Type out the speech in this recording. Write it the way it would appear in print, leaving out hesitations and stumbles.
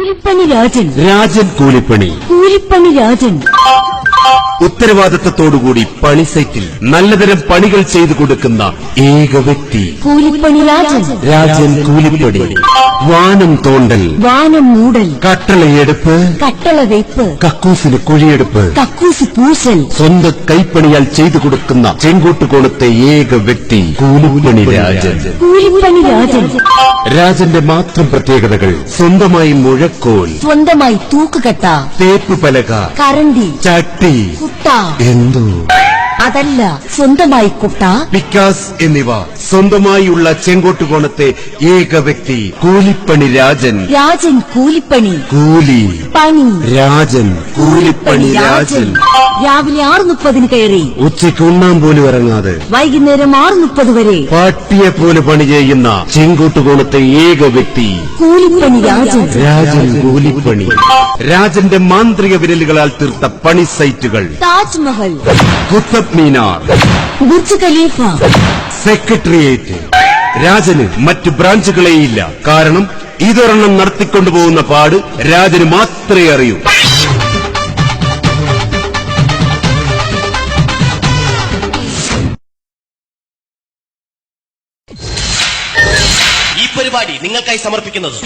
കൂലിപ്പണി രാജൻ. രാജൻ കൂലിപ്പണി. കൂലിപ്പണി രാജൻ. ഉത്തരവാദിത്തത്തോടുകൂടി പണി സൈറ്റിൽ നല്ലതരം പണികൾ ചെയ്തു കൊടുക്കുന്ന ഏക വ്യക്തി കൂലിപ്പണി രാജൻ. രാജൻ കൂലിപ്പണി. വാനം തോണ്ടൽ, വാനം മൂടൽ, കട്ടളയെടുപ്പ്, കട്ടള വെയ്പ്പ്, കക്കൂസിന് കുഴിയെടുപ്പ്, കക്കൂസ് പൂശൽ, സ്വന്തം കൈപ്പണിയാൽ ചെയ്തു കൊടുക്കുന്ന ചെങ്കോട്ടുകോണത്തെ ഏക വ്യക്തി കൂലിപ്പണി രാജൻ. കൂലിപ്പണി രാജൻ. രാജന്റെ മാത്രം പ്രത്യേകതകൾ: സ്വന്തമായി മുഴക്കോൽ, സ്വന്തമായി തൂക്കുകട്ട, തേപ്പ് പലക, കരണ്ടി, ചട്ടി, കുട്ട, എന്തോ അതല്ല സ്വന്തമായി കുട്ട, പിക്കാസ് എന്നിവ സ്വന്തമായുള്ള ചെങ്കോട്ടുകോണത്തെ ഏക വ്യക്തി കൂലിപ്പണി രാജൻ. രാജൻ കൂലിപ്പണി. കൂലി പണി രാജൻ. കൂലിപ്പണി രാജൻ. രാവിലെ 6:30 കയറി ഉച്ചയ്ക്ക് ഉണ്ണാൻ പോലും ഇറങ്ങാതെ വൈകുന്നേരം 6:30 വരെ പാട്ടിയെ പോലെ പണി ചെയ്യുന്ന ചെങ്കോട്ടുകോണത്തെ ഏക വ്യക്തി കൂലിപ്പണി രാജൻ. രാജൻ കൂലിപ്പണി. രാജന്റെ മാന്ത്രിക വിരലുകളാൽ തീർത്ത പണി സൈറ്റുകൾ: Taj Mahal, Qutub Minar, Burj Khalifa, secretariat. രാജന് മറ്റു ബ്രാഞ്ചുകളേയില്ല. കാരണം ഇതൊരെണ്ണം നടത്തിക്കൊണ്ടുപോകുന്ന പാട് രാജന് മാത്രമേ അറിയൂ. ഈ പരിപാടി നിങ്ങൾക്കായി സമർപ്പിക്കുന്നത്